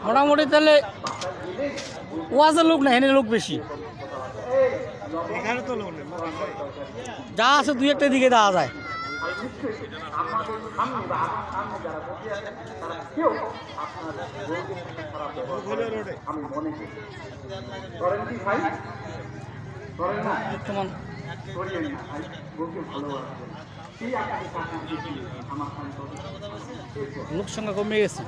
মোটামুটি তাহলে ওয়াজের লোক না, হেনে লোক বেশি। এখানে তো লোক নেই, যা আছে দুই একটা দিকে দেওয়া যায়। বর্তমান লোক সংখ্যা কমে গেছে।